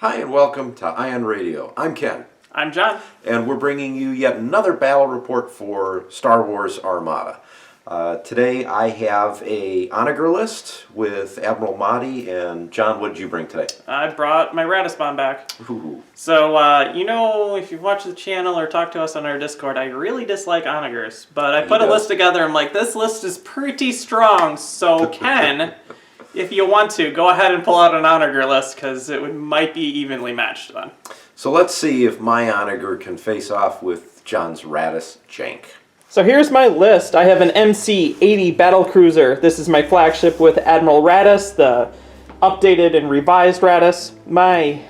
Hi and welcome to Ion Radio. I'm Ken. I'm John. And we're bringing you yet another battle report for Star Wars Armada. Today I have a Onager list with Admiral Motti, and John, what did you bring today? I brought my Raddus bomb back. Ooh. So, if you've watched the channel or talked to us on our Discord, I really dislike Onagers. But I put a list together, I'm like, this list is pretty strong, so Ken, if you want to, go ahead and pull out an Onager list, because it might be evenly matched then. So let's see if my Onager can face off with John's Raddus jank. So here's my list. I have an MC-80 battlecruiser. This is my flagship with Admiral Raddus, the updated and revised Raddus. My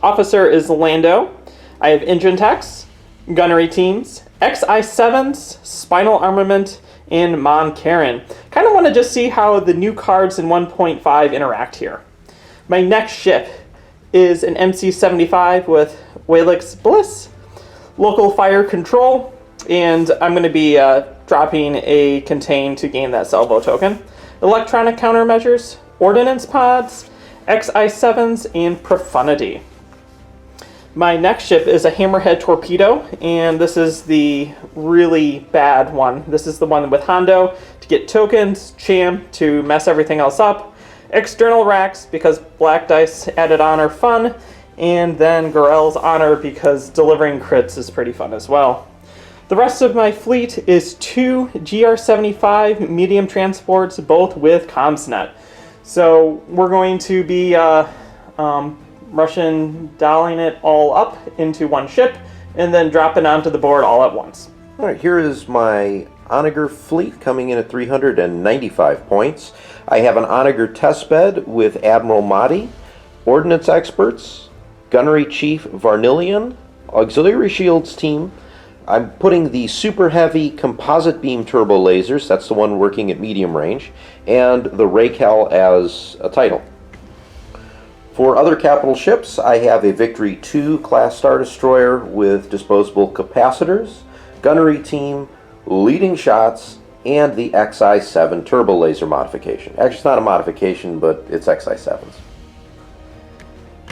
officer is Lando. I have engine techs, gunnery teams, XI-7s, spinal armament, and Mon Carin. Kind of want to just see how the new cards in 1.5 interact here. My next ship is an MC-75 with Walix Bliss, local fire control, and I'm going to be dropping a contain to gain that salvo token. Electronic countermeasures, ordnance pods, XI-7s, and profundity. My next ship is a hammerhead torpedo, and this is the really bad one. This is the one with Hondo to get tokens, Cham to mess everything else up, external racks because black dice added on are fun, and then Gorell's Honor because delivering crits is pretty fun as well. The rest of my fleet is 2 GR-75 medium transports, both with CommsNet. So we're going to be Russian dolling it all up into one ship and then dropping onto the board all at once. All right, here is my Onager fleet coming in at 395 points. I have an Onager Testbed with Admiral Motti, Ordnance Experts, Gunnery Chief Varnillian, Auxiliary Shields team. I'm putting the super heavy composite beam turbo lasers, that's the one working at medium range, and the Rakel as a title. For other capital ships, I have a Victory 2 class Star Destroyer with disposable capacitors, gunnery team, leading shots, and the XI-7 turbo laser modification. Actually, it's not a modification, but it's XI-7s.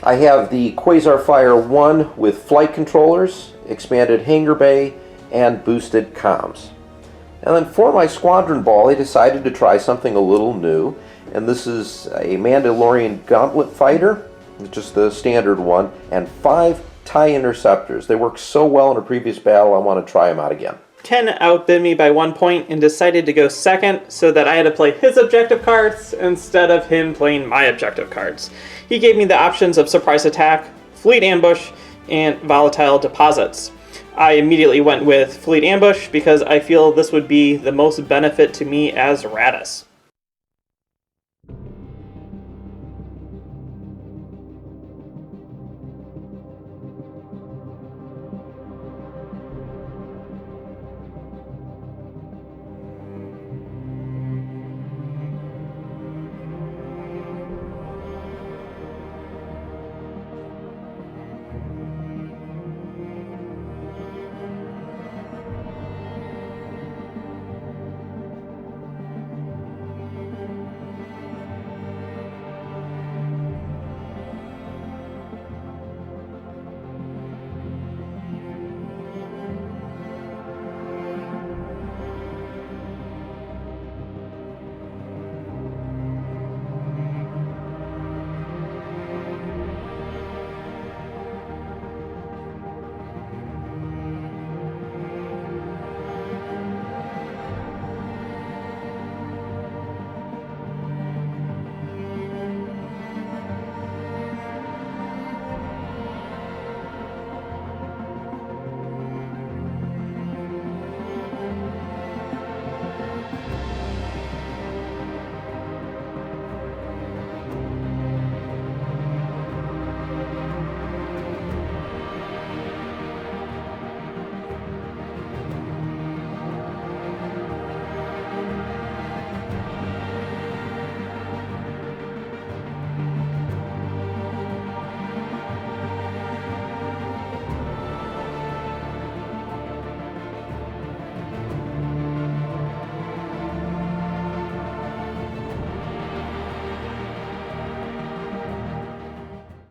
I have the Quasar Fire 1 with flight controllers, expanded hangar bay, and boosted comms. And then for my squadron ball, I decided to try something a little new, and this is a Mandalorian Gauntlet Fighter, just the standard one, and 5 TIE Interceptors. They worked so well in a previous battle, I want to try them out again. Ken outbid me by 1 point and decided to go second so that I had to play his objective cards instead of him playing my objective cards. He gave me the options of surprise attack, fleet ambush, and volatile deposits. I immediately went with fleet ambush because I feel this would be the most benefit to me as Raddus.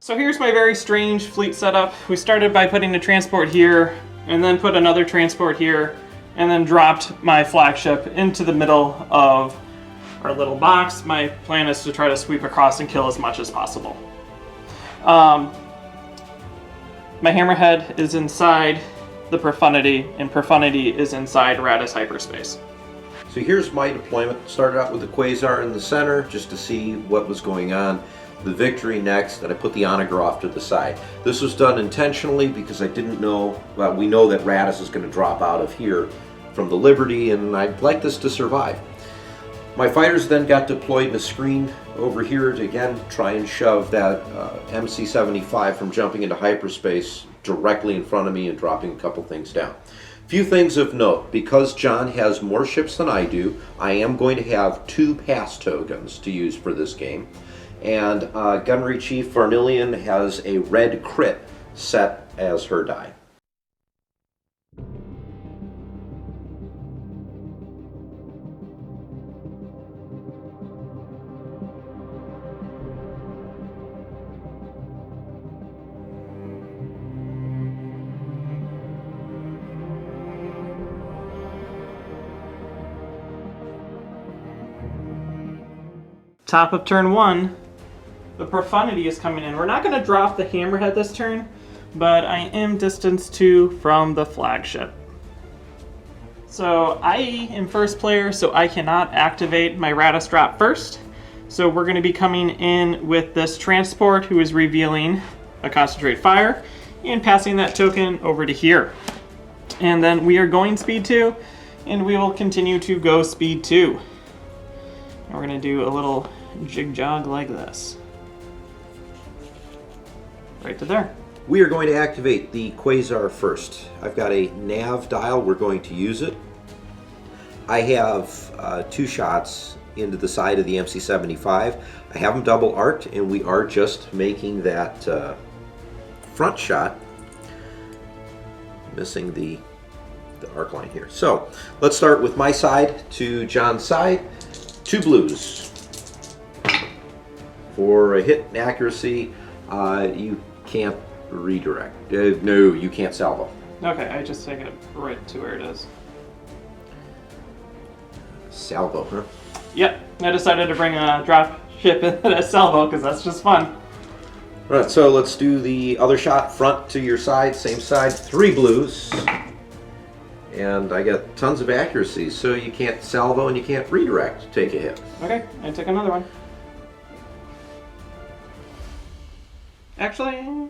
So here's my very strange fleet setup. We started by putting a transport here, and then put another transport here, and then dropped my flagship into the middle of our little box. My plan is to try to sweep across and kill as much as possible. My hammerhead is inside the Profundity, and Profundity is inside Raddus hyperspace. So here's my deployment. Started out with the Quasar in the center just to see what was going on. The Victory next, and I put the Onager off to the side. This was done intentionally because I didn't know, well, we know that Raddus is going to drop out of here from the Liberty, and I'd like this to survive. My fighters then got deployed in a screen over here to again try and shove that MC-75 from jumping into hyperspace directly in front of me and dropping a couple things down. Few things of note. Because John has more ships than I do, I am going to have 2 pass tokens to use for this game. And Gunnery Chief Varnillian has a red crit set as her die. Top of turn 1, the Profundity is coming in. We're not going to drop the hammerhead this turn, but I am distance 2 from the flagship. So I am first player, so I cannot activate my Raddus drop first. So we're going to be coming in with this transport who is revealing a concentrate fire and passing that token over to here. And then we are going speed 2, and we will continue to go speed 2. And we're going to do a little jig jog like this. Right to there. We are going to activate the Quasar first. I've got a nav dial, we're going to use it. I have 2 shots into the side of the MC-75. I have them double arced, and we are just making that front shot, missing the arc line here. So let's start with my side to John's side. 2 blues. For a hit and accuracy, you can't redirect. No, you can't salvo. Okay, I just take it right to where it is. Salvo, huh? Yep, I decided to bring a drop ship in a salvo because that's just fun. Alright, so let's do the other shot, front to your side, same side, 3 blues. And I got tons of accuracy, so you can't salvo and you can't redirect. Take a hit. Okay, I took another one. Actually,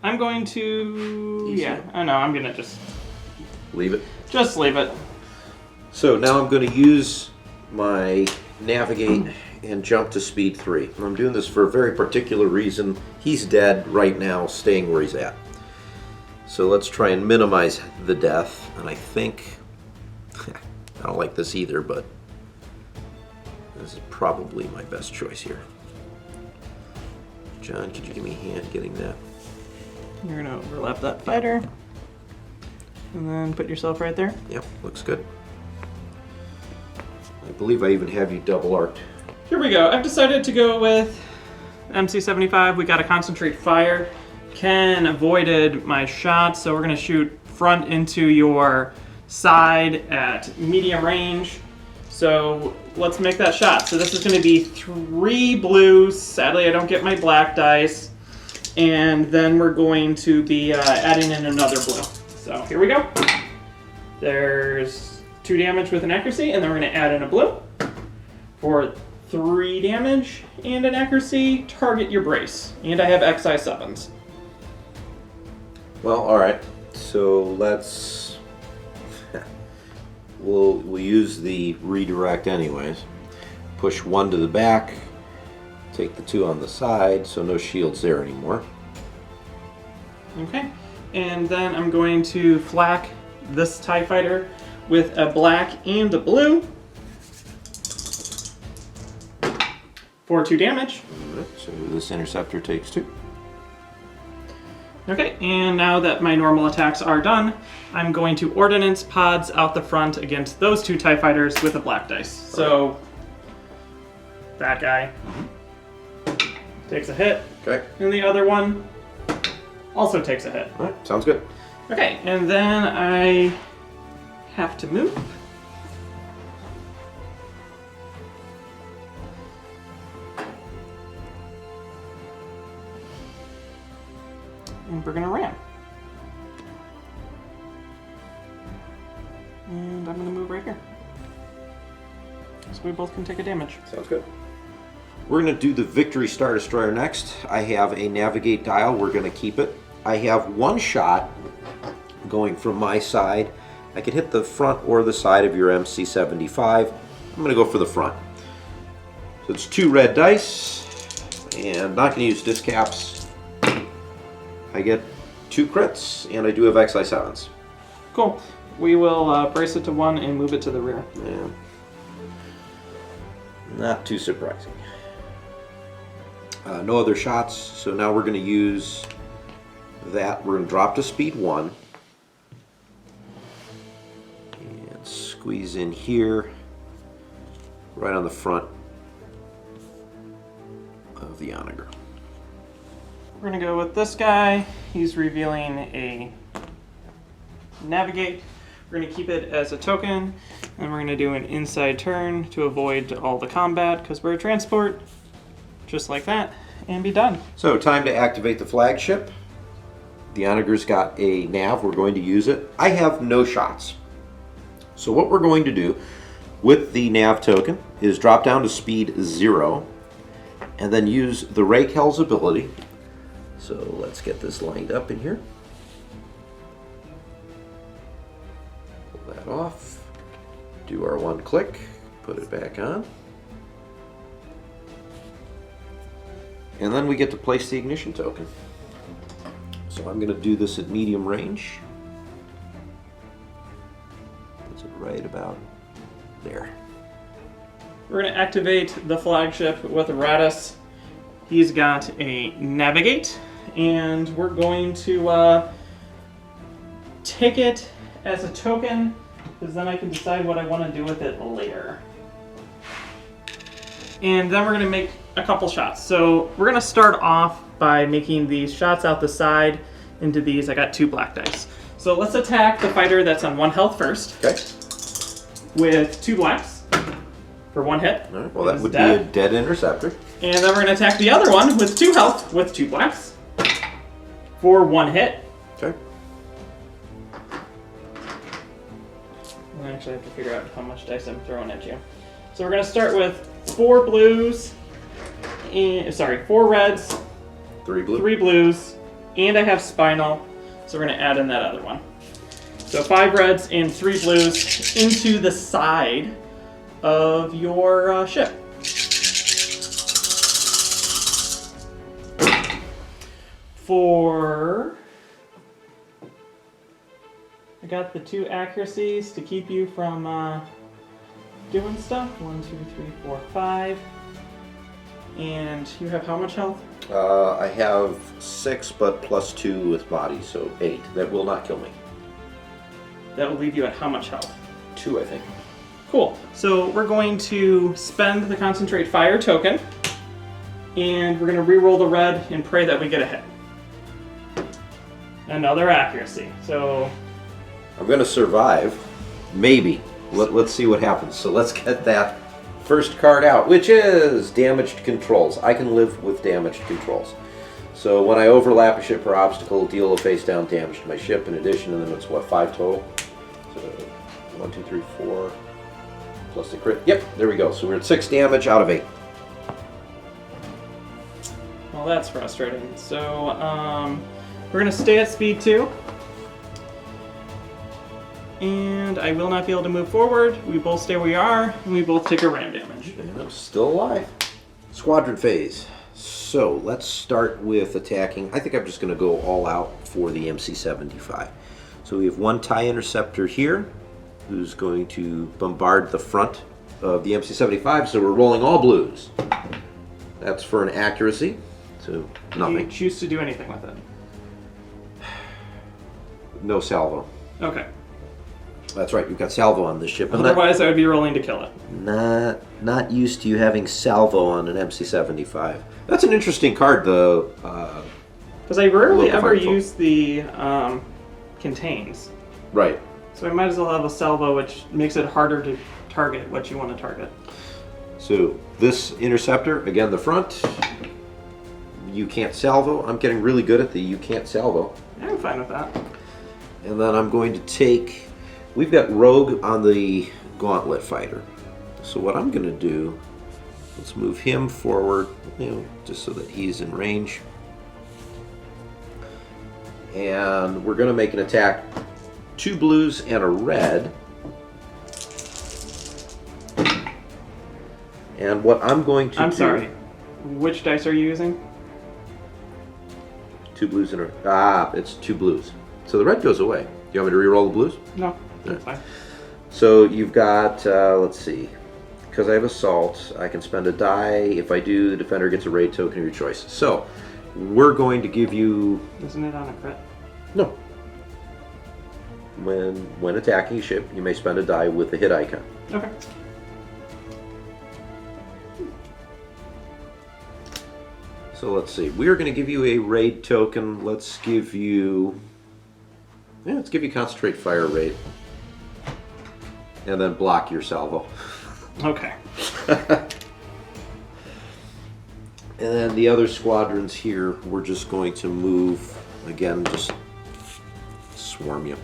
I'm going to... Easy. Yeah, I know, I'm going to just... Leave it. Just leave it. So now I'm going to use my navigate and jump to speed 3. And I'm doing this for a very particular reason. He's dead right now, staying where he's at. So let's try and minimize the death. And I think... I don't like this either, but this is probably my best choice here. John, could you give me a hand getting that? You're going to overlap that fighter. And then put yourself right there. Yep, looks good. I believe I even have you double arced. Here we go. I've decided to go with MC-75. We got a concentrate fire. Ken avoided my shot, so we're going to shoot front into your side at medium range. So let's make that shot. So this is going to be 3 blues. Sadly, I don't get my black dice. And then we're going to be adding in another blue. So here we go. There's 2 damage with an accuracy, and then we're going to add in a blue for 3 damage and an accuracy. Target your brace. And I have XI 7s. Well, alright. So let's... We'll use the redirect anyways. Push 1 to the back. Take the 2 on the side, so no shields there anymore. Okay. And then I'm going to flak this TIE fighter with a black and a blue for 2 damage. Alright, so this interceptor takes 2. Okay, and now that my normal attacks are done, I'm going to ordnance pods out the front against those 2 TIE fighters with a black dice. So, that guy. takes a hit. Okay. And the other one also takes a hit. All right, sounds good. Okay, and then I have to move. And we're gonna ram. And I'm gonna move right here. So we both can take a damage. Sounds good. We're going to do the Victory Star Destroyer next. I have a navigate dial. We're going to keep it. I have one shot going from my side. I could hit the front or the side of your MC-75. I'm going to go for the front. So it's 2 red dice, and not going to use disc caps. I get 2 crits, and I do have XI7s. Cool. We will brace it to 1 and move it to the rear. Yeah. Not too surprising. No other shots, so now we're going to use that. We're going to drop to speed 1. And squeeze in here, right on the front of the Onager. We're going to go with this guy. He's revealing a navigate. We're going to keep it as a token, and we're going to do an inside turn to avoid all the combat because we're a transport. Just like that, and be done. So, time to activate the flagship. The Onager's got a nav. We're going to use it. I have no shots. So what we're going to do with the nav token is drop down to speed 0, and then use the Rakel's ability. So let's get this lined up in here. Pull that off. Do our 1 click. Put it back on. And then we get to place the ignition token. So I'm going to do this at medium range. Puts it right about there. We're going to activate the flagship with Raddus. He's got a navigate, and we're going to take it as a token, because then I can decide what I want to do with it later. And then we're going to make a couple shots. So we're going to start off by making these shots out the side into these. I got 2 black dice. So let's attack the fighter that's on 1 health first. Okay. With 2 blacks for 1 hit. All right. Well, that would be a dead interceptor. And then we're going to attack the other one with 2 health with 2 blacks for 1 hit. Okay. I actually have to figure out how much dice I'm throwing at you. So we're going to start with 4 blues, and, 4 reds, 3 blue. 3 blues, and I have spinal, so we're going to add in that other one. So 5 reds and 3 blues into the side of your ship. I got the 2 accuracies to keep you from doing stuff. 1, 2, 3, 4, 5. And you have how much health? I have 6, but plus 2 with body, so 8. That will not kill me. That will leave you at how much health? 2, I think. Cool. So we're going to spend the Concentrate Fire token, and we're going to re-roll the red and pray that we get a hit. Another accuracy. So I'm going to survive. Maybe. Let's see what happens. So let's get that first card out, which is Damaged Controls. I can live with Damaged Controls. So when I overlap a ship or obstacle, deal a face-down damage to my ship in addition, and then it's what, 5 total? So 1, 2, 3, 4, plus the crit. Yep, there we go. So we're at 6 damage out of 8. well, that's frustrating. So we're going to stay at speed 2. And I will not be able to move forward. We both stay where we are, and we both take a ram damage. And I'm still alive. Squadron phase. So let's start with attacking. I think I'm just going to go all out for the MC-75. So we have 1 TIE interceptor here, who's going to bombard the front of the MC-75. So we're rolling all blues. That's for an accuracy. So Do nothing. you choose to do anything with it? No salvo. Okay. That's right, you've got salvo on this ship. And Otherwise, I would be rolling to kill it. not used to you having salvo on an MC-75. That's an interesting card, though. Because I rarely ever use the contains. Right. So I might as well have a salvo, which makes it harder to target what you want to target. So this interceptor, again, the front, you can't salvo. I'm getting really good at the you can't salvo. Yeah, I'm fine with that. And then I'm going to take, we've got Rogue on the Gauntlet Fighter. So what I'm going to do, let's move him forward, just so that he's in range. And we're going to make an attack, 2 blues and a red. And what I'm going to I'm sorry. Which dice are you using? 2 blues and a... it's 2 blues. So the red goes away. Do you want me to re-roll the blues? No, that's fine. So you've got, let's see. Because I have assault, I can spend a die. If I do, the defender gets a raid token of your choice. So we're going to give you... Isn't it on a crit? No. When attacking a ship, you may spend a die with the hit icon. Okay. So let's see. We are going to give you a raid token. Let's give you concentrate fire raid, and then block your salvo. Okay. And then the other squadrons here, we're just going to move again, just swarm you,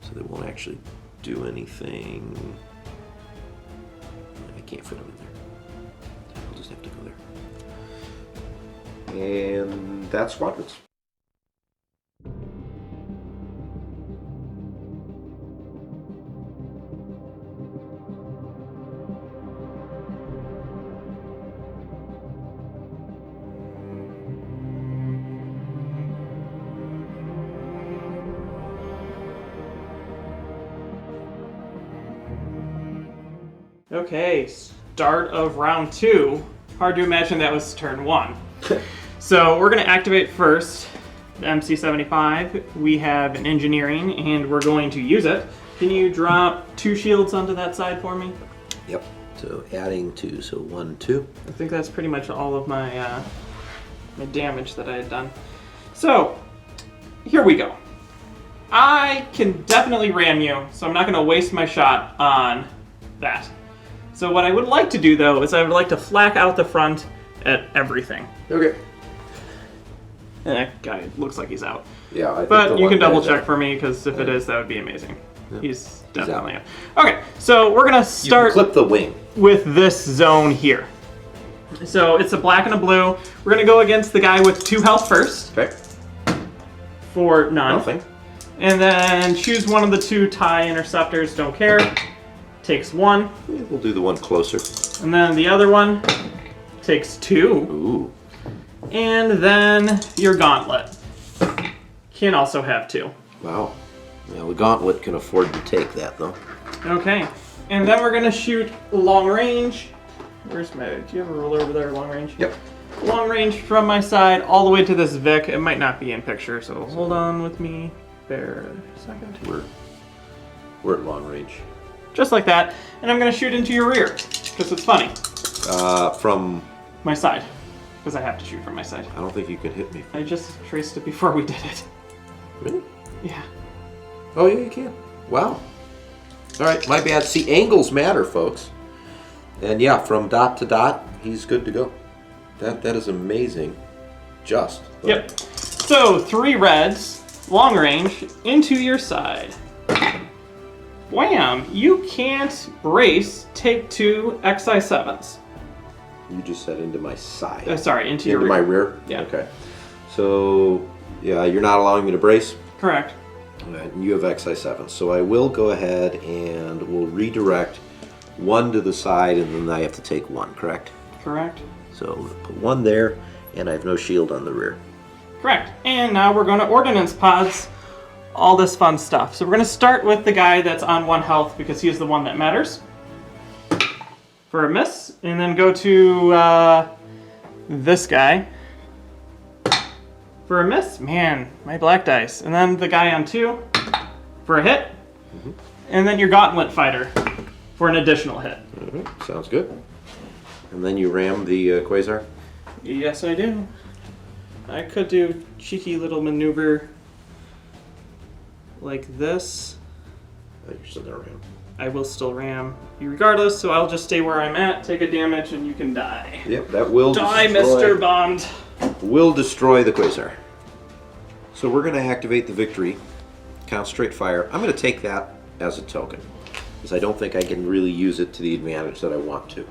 so they won't actually do anything. I can't fit them in there. I'll just have to go there. And that's squadrons. Okay, start of round 2. Hard to imagine that was turn 1. So we're going to activate first the MC-75. We have an engineering, and we're going to use it. Can you drop 2 shields onto that side for me? Yep. So adding 2, so 1, 2. I think that's pretty much all of my my damage that I had done. So here we go. I can definitely ram you, so I'm not going to waste my shot on that. So what I would like to do, though, is I would like to flak out the front at everything. Okay. And that guy looks like he's out. Yeah, I think but you can double guy's check out. for me, because if it is, that would be amazing. Yeah. He's definitely out. out. Okay, so we're going to You start can clip the wing. with this zone here. So it's a black and a blue. We're going to go against the guy with 2 health first. Okay. For none. Nothing. And then choose one of the 2 tie interceptors, don't care. Takes 1. Yeah, we'll do the one closer. And then the other one takes 2. Ooh. And then your gauntlet can also have 2. Wow. Well, the gauntlet can afford to take that, though. Okay. And then we're going to shoot long range. Where's my... Do you have a ruler over there, long range? Yep. Long range from my side all the way to this Vic. It might not be in picture, so hold on with me. Bear a second. We're at long range. Just like that. And I'm going to shoot into your rear, because it's funny. From... My side. Because I have to shoot from my side. I don't think you can hit me. I just traced it before we did it. Really? Yeah. Oh, yeah, you can. Wow. All right, my bad. See, angles matter, folks. And yeah, from dot to dot, he's good to go. That is amazing. Just. Yep. So 3 reds, long range, into your side. Wham! You can't brace. Take 2 XI7s. You just said into my side. Sorry, into your Into my rear? Yeah. Okay. So, yeah, you're not allowing me to brace? Correct. All right, and you have XI7. So I will go ahead and we'll redirect 1 to the side, and then I have to take 1, correct? Correct. So put 1 there, and I have no shield on the rear. Correct. And now we're going to ordnance pods all this fun stuff. So we're going to start with the guy that's on 1 health because he is the one that matters. For a miss. And then go to this guy For a miss, man, my black dice. And then the guy on 2 for a hit. And then your gauntlet fighter for an additional hit. Sounds good. And then you ram the Quasar? Yes, I do. I could do cheeky little maneuver like this. You're still gonna ram. I will still ram you regardless, so I'll just stay where I'm at, take a damage, and you can die. Yep, that will Die, destroy, Mr. Bond! will destroy the Quasar. So we're going to activate the victory, concentrate fire. I'm going to take that as a token, because I don't think I can really use it to the advantage that I want to.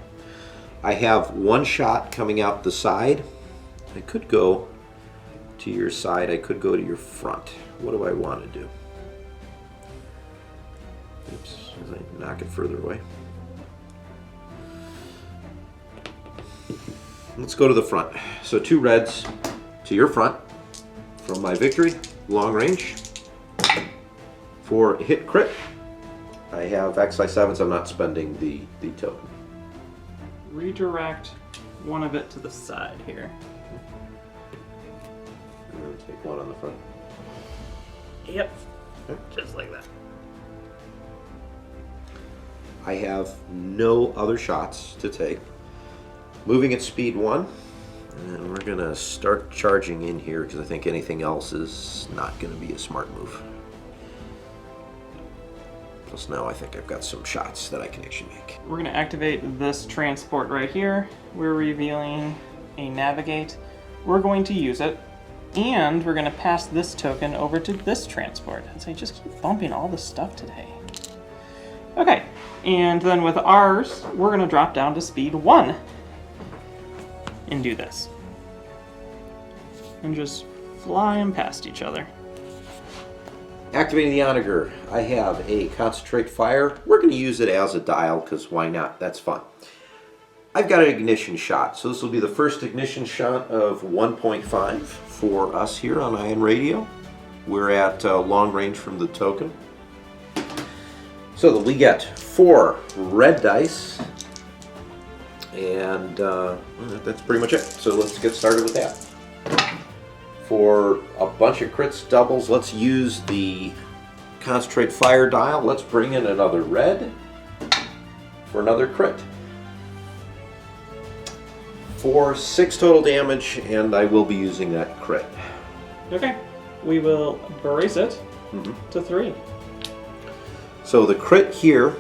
I have 1 shot coming out the side. I could go to your side, I could go to your front. What do I want to do? Oops, as I knock it further away. Let's go to the front. So 2 reds to your front from my victory, long range. For hit crit, I have XI7s. I'm not spending the token. Redirect one of it to the side here. I'm going to take 1 on the front. Yep, Okay. just like that. I have no other shots to take. Moving at speed 1, and we're going to start charging in here because I think anything else is not going to be a smart move. Plus now I think I've got some shots that I can actually make. We're going to activate this transport right here. We're revealing a navigate. We're going to use it, and we're going to pass this token over to this transport. As I just keep bumping all this stuff today. Okay, and then with ours, we're going to drop down to speed 1 and do this. And just fly them past each other. Activating the Onager, I have a concentrate fire. We're going to use it as a dial because why not? That's fun. I've got an ignition shot, so this will be the first ignition shot of 1.5 for us here on Ion Radio. We're at long range from the token. So that we get 4 red dice, and that's pretty much it. So let's get started with that. For a bunch of crits, doubles, let's use the concentrate fire dial. Let's bring in another red for another crit. For 6 total damage, and I will be using that crit. Okay, we will brace it to 3. So the crit here,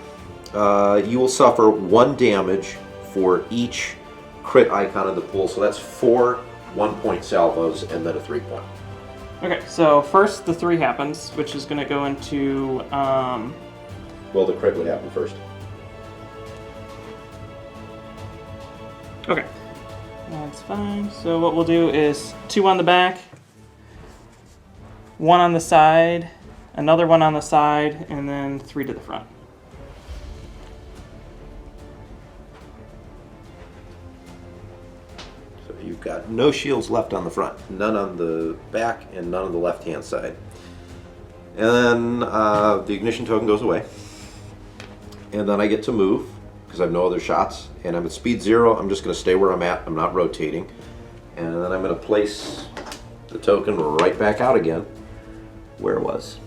you will suffer 1 damage for each crit icon in the pool. So that's 4 1-point salvos and then a 3-point. Okay, so first the 3 happens, which is going to go into... Well, the crit would happen first. Okay, that's fine. So what we'll do is 2 on the back, 1 on the side, another 1 on the side, and then 3 to the front. So you've got no shields left on the front, none on the back, and none on the left-hand side. And then the ignition token goes away. And then I get to move, because I have no other shots. And I'm at speed 0, I'm just going to stay where I'm at, I'm not rotating. And then I'm going to place the token right back out again, where it was.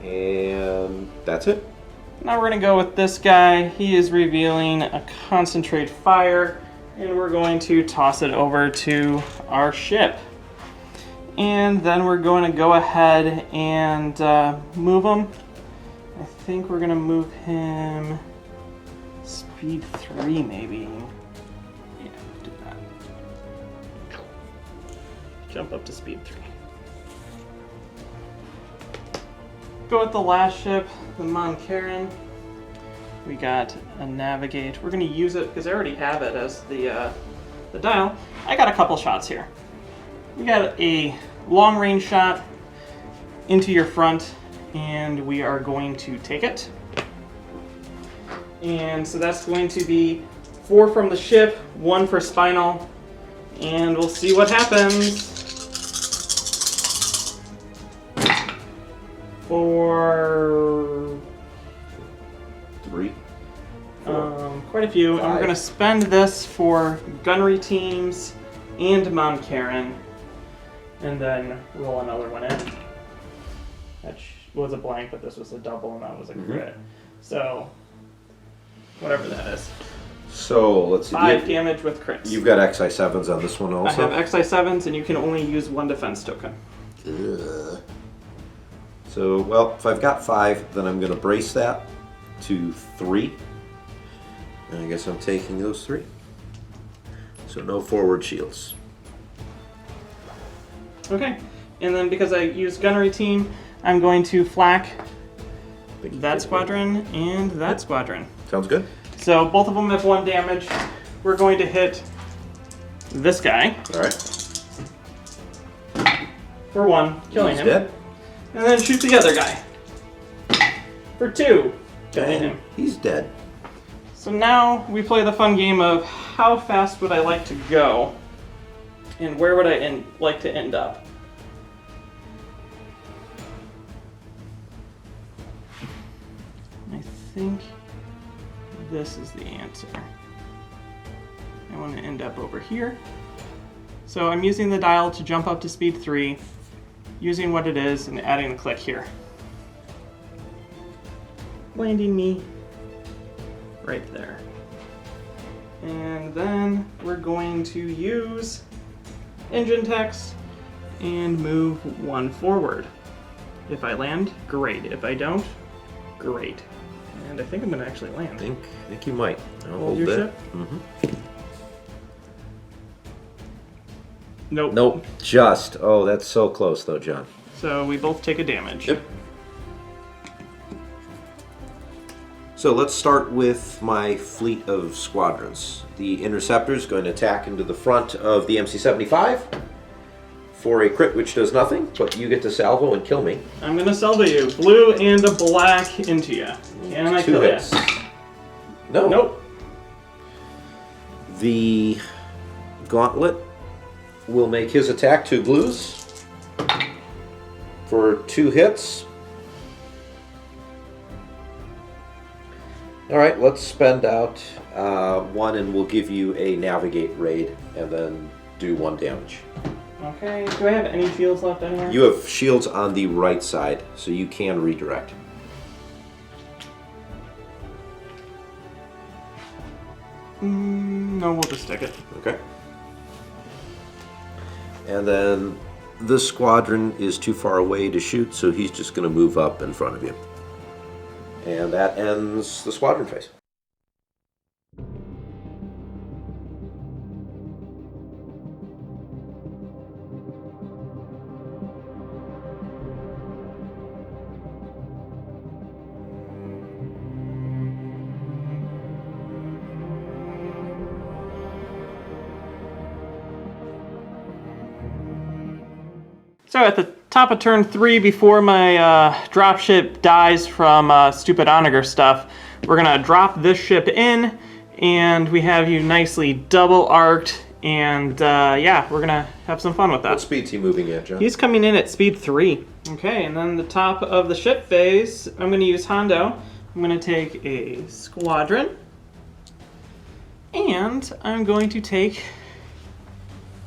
And that's it. Now we're going to go with this guy. He is revealing a concentrate fire, and we're going to toss it over to our ship. And then we're going to go ahead and move him. I think we're going to move him speed 3 maybe. Yeah, do that. Jump up to speed 3. Go with the last ship, the Moncaran. We got a navigate. We're going to use it because I already have it as the dial. I got a couple shots here. We got a long range shot into your front, and we are going to take it. And so that's going to be 4 from the ship, 1 for spinal, and we'll see what happens. For 3, 4, quite a few, and we're 5. going to spend this for gunnery teams and Montcaron, and then roll another one in. That was a blank, but this was a double, and that was a crit. So, whatever that is. So, let's see. 5 damage with crits. You've got XI7s on this one also? I have XI7s, and you can only use 1 defense token. Ugh. So, well, if I've got 5, then I'm going to brace that to 3. And I guess I'm taking those 3. So no forward shields. Okay, and then because I use Gunnery team, I'm going to flak that squadron and that squadron. Sounds good. So both of them have 1 damage. We're going to hit this guy. All right. For 1, killing him. Dead. And then shoot the other guy. For 2, killing him. He's dead. So now we play the fun game of how fast would I like to go, and where would I like to end up. I think this is the answer. I want to end up over here. So I'm using the dial to jump up to speed 3, using what it is and adding a click here. Landing me right there. And then we're going to use engine text and move 1 forward. If I land, great. If I don't, great. And I think I'm going to actually land. I think you might. I'll Hold your that. ship. Nope. Nope. Just. Oh, that's so close though, John. So we both take a damage. Yep. So let's start with my fleet of squadrons. The Interceptor is going to attack into the front of the MC-75 for a crit which does nothing, but you get to salvo and kill me. I'm going to salvo you. Blue and a black into you. Can I 2 kill hits. you? No. Nope. The Gauntlet will make his attack 2 blues for 2 hits. All right, let's spend out 1 and we'll give you a navigate raid and then do 1 damage. Okay, do I have any shields left anywhere? You have shields on the right side, so you can redirect. No, we'll just stick it. Okay. And then this squadron is too far away to shoot, so he's just going to move up in front of you. And that ends the squadron phase. So at the top of turn 3, before my dropship dies from stupid Onager stuff, we're going to drop this ship in, and we have you nicely double arced, and yeah, we're going to have some fun with that. What speed's he moving at, John? He's coming in at speed 3. Okay, and then the top of the ship phase, I'm going to use Hondo. I'm going to take a squadron, and I'm going to take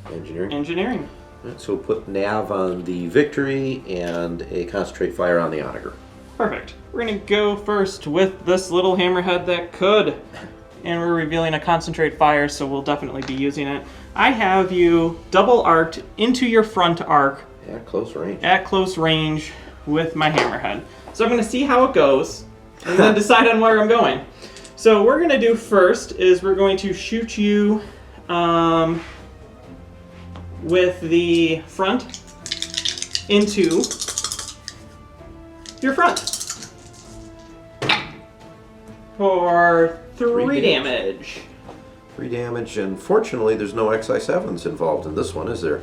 engineering. Right, so we'll put nav on the Victory and a concentrate fire on the Onager. Perfect. We're going to go first with this little hammerhead that could. And we're revealing a concentrate fire, so we'll definitely be using it. I have you double arced into your front arc. At close range. At close range with my hammerhead. So I'm going to see how it goes and then decide on where I'm going. So what we're going to do first is we're going to shoot you with the front into your front for 3 damage. 3 damage, and fortunately there's no XI7s involved in this one, is there?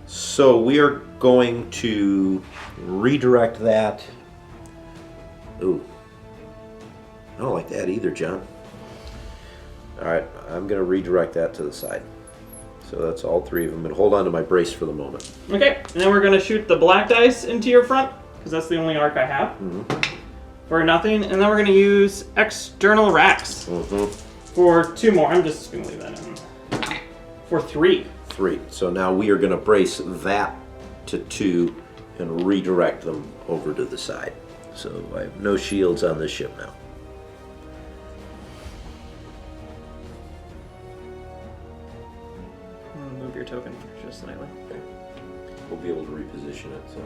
So we are going to redirect that. Ooh. I don't like that either, John. Alright, I'm going to redirect that to the side. So that's all 3 of them, and hold on to my brace for the moment. Okay, and then we're going to shoot the black dice into your front, because that's the only arc I have, for nothing. And then we're going to use external racks for 2 more. I'm just going to leave that in. For 3. 3. So now we are going to brace that to 2 and redirect them over to the side. So I have no shields on this ship now. Move your token just slightly. Okay. We'll be able to reposition it. So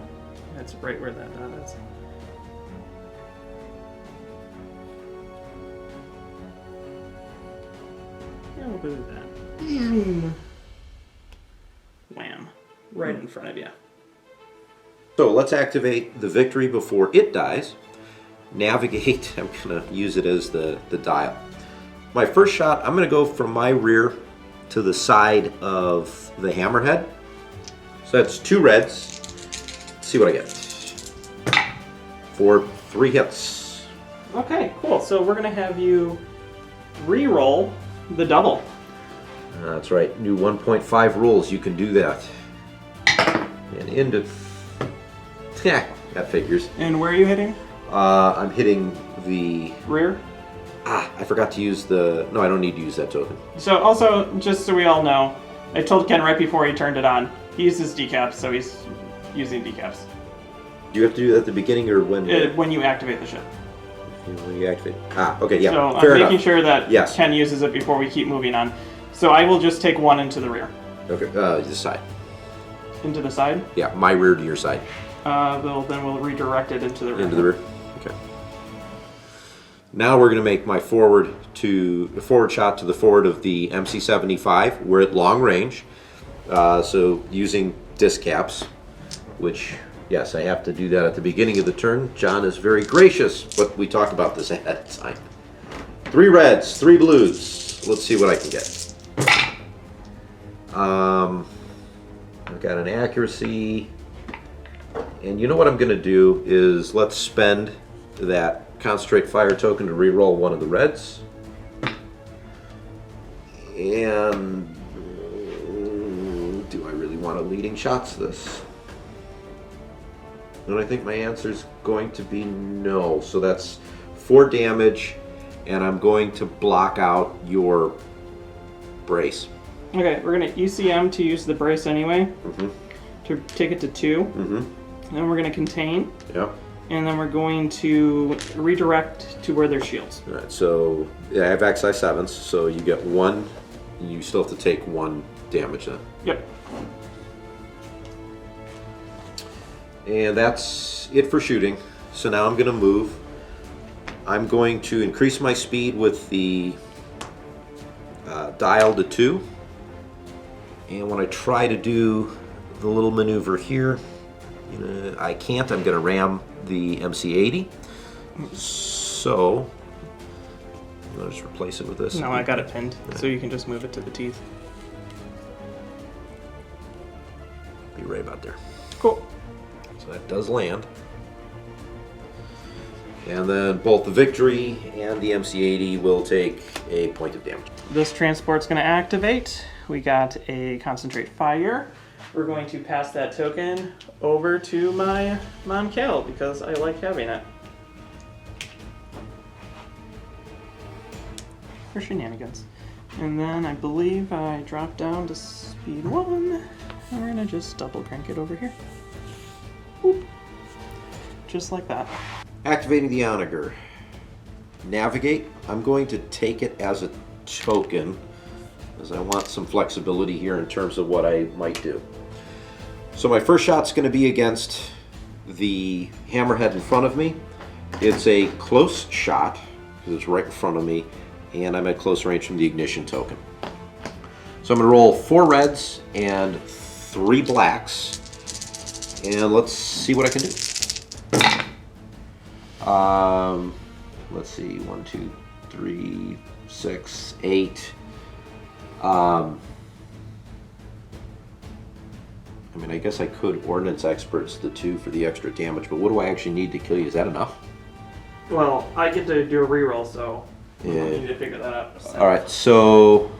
That's right where that dot is. Yeah, we'll do that. Wham. Right in front of you. So let's activate the victory before it dies. Navigate, I'm going to use it as the dial. My first shot, I'm going to go from my rear to the side of the hammerhead. So that's 2 reds. Let's see what I get. For 3 hits. Okay, cool. So we're going to have you re-roll the double. That's right, new 1.5 rules, you can do that. And into... Yeah, that figures. And where are you hitting? I'm hitting the... Rear? I forgot to use the... No, I don't need to use that token. So also, just so we all know, I told Ken right before he turned it on, he uses decaps, so he's using decaps. Do you have to do that at the beginning or when? When you activate the ship. When you activate. Okay, yeah. So fair I'm enough. making sure that Yes. Ken uses it before we keep moving on. So I will just take 1 into the rear. Okay, the side. Into the side? Yeah, my rear to your side. Then we'll redirect it into the rear. Into the rear. Okay. Now we're going to make my forward shot to the forward of the MC-75. We're at long range, so using disc caps, which, yes, I have to do that at the beginning of the turn. John is very gracious, but we talked about this ahead of time. 3 reds, 3 blues. Let's see what I can get. I've got an accuracy, and you know what I'm going to do is let's spend that concentrate fire token to re-roll 1 of the reds. And do I really want to leading shots this? And I think my answer is going to be no. So that's 4 damage, and I'm going to block out your brace. Okay, we're going to UCM to use the brace anyway. Mm-hmm. To take it to 2. Mm-hmm. Then we're going to contain. Yeah. And then we're going to redirect to where there's shields. All right, so yeah, I have XI7s, so you get 1. You still have to take 1 damage then. Yep. And that's it for shooting. So now I'm going to move. I'm going to increase my speed with the dial to 2. And when I try to do the little maneuver here, I can't. I'm going to ram the MC-80. So I'll just replace it with this. No, I got it pinned, so you can just move it to the teeth. Be right about there. Cool. So that does land. And then both the Victory and the MC-80 will take a point of damage. This transport's going to activate. We got a concentrate fire. We're going to pass that token over to my Mom Cal because I like having it. For shenanigans. And then I believe I dropped down to speed 1. And we're going to just double crank it over here. Boop. Just like that. Activating the Onager. Navigate. I'm going to take it as a token, as I want some flexibility here in terms of what I might do. So my first shot's going to be against the hammerhead in front of me. It's a close shot, because it's right in front of me, and I'm at close range from the ignition token. So I'm going to roll 4 reds and 3 blacks, and let's see what I can do. Let's see, 1, 2, 3, 6, 8. I mean, I guess I could Ordnance Experts the 2 for the extra damage, but what do I actually need to kill you? Is that enough? Well, I get to do a reroll, so Yeah. I need to figure that out. All right, so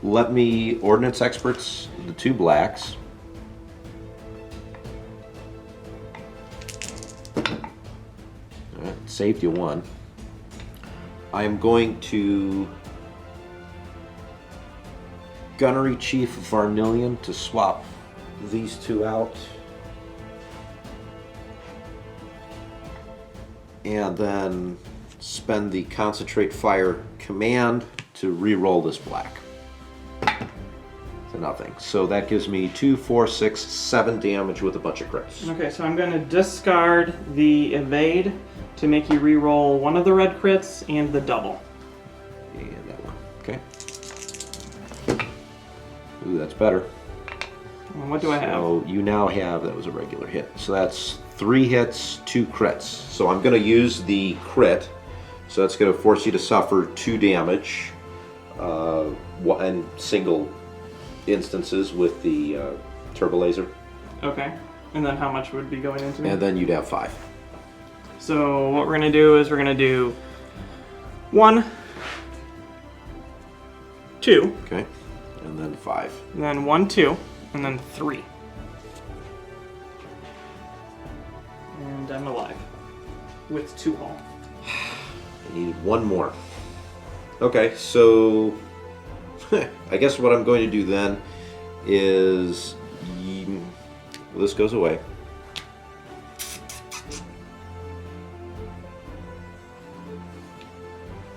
let me Ordnance Experts the 2 blacks. All right, saved you 1. I'm going to Gunnery Chief Varnillian to swap these two out. And then spend the Concentrate Fire command to re-roll this black. To nothing. So that gives me 2, 4, 6, 7 damage with a bunch of crits. Okay, so I'm going to discard the evade to make you re-roll one of the red crits and the double. And that one. Okay. Ooh, that's better. And what do I have? So you now have, that was a regular hit. So that's 3 hits, 2 crits. So I'm going to use the crit. So that's going to force you to suffer 2 damage. And single instances with the turbo laser. Okay. And then how much would be going into me? And then you'd have 5. So what we're going to do is we're going to do 1, 2. Okay. And then 5. And then 1, 2. And then 3. And I'm alive. With 2 hull. I need 1 more. Okay, so I guess what I'm going to do then is this goes away.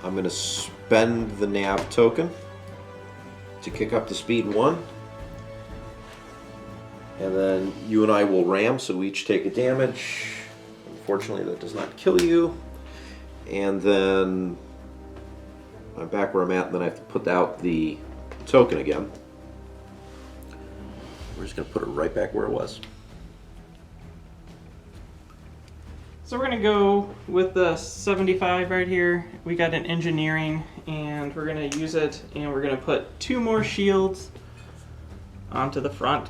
I'm going to spend the nav token to kick up to speed 1. And then you and I will ram, so we each take a damage. Unfortunately, that does not kill you. And then I'm back where I'm at, and then I have to put out the token again. We're just going to put it right back where it was. So we're going to go with the 75 right here. We got an engineering, and we're going to use it, and we're going to put 2 more shields onto the front.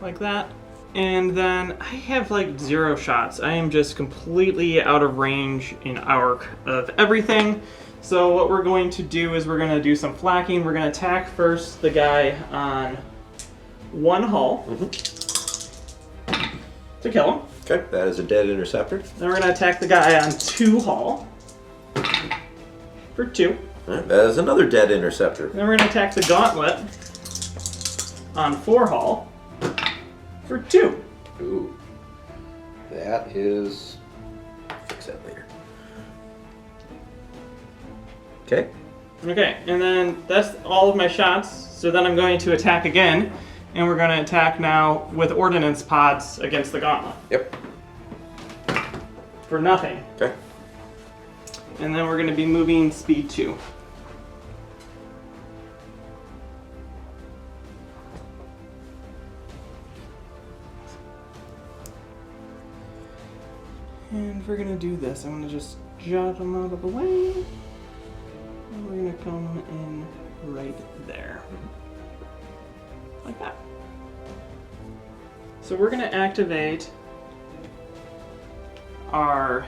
Like that. And then I have like 0 shots. I am just completely out of range in arc of everything. So what we're going to do is we're going to do some flacking. We're going to attack first the guy on 1 hull to kill him. Okay, that is a dead interceptor. Then we're going to attack the guy on 2 hull for 2. All right, that is another dead interceptor. Then we're going to attack the gauntlet on 4 hull for 2. Ooh, that is. Fix that later. Okay. Okay, and then that's all of my shots. So then I'm going to attack again, and we're going to attack now with ordnance pods against the gauntlet. Yep. For nothing. Okay. And then we're going to be moving speed 2. And we're going to do this. I'm going to just jot them out of the way. And we're going to come in right there. Like that. So we're going to activate our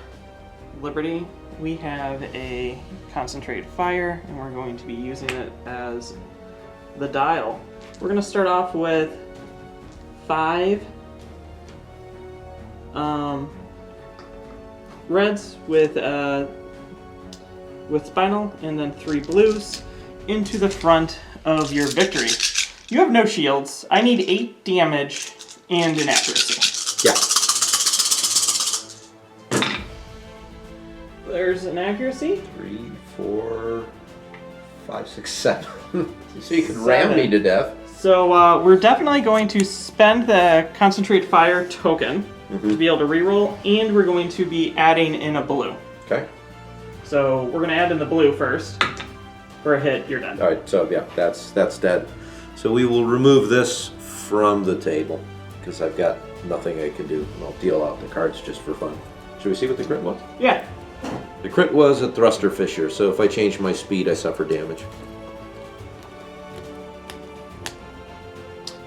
Liberty. We have a concentrate fire, and we're going to be using it as the dial. We're going to start off with 5 reds with spinal, and then 3 blues into the front of your victory. You have no shields. I need 8 damage and an accuracy. Yeah. There's an accuracy. 3, 4, 5, 6, 7. So you can ram me to death. So we're definitely going to spend the concentrate fire token to be able to reroll, and we're going to be adding in a blue. Okay. So we're going to add in the blue first. For a hit, you're dead. All right. So yeah, that's dead. So we will remove this from the table because I've got nothing I can do. I'll deal out the cards just for fun. Should we see what the crit was? Yeah. The crit was a thruster fissure, so if I change my speed, I suffer damage.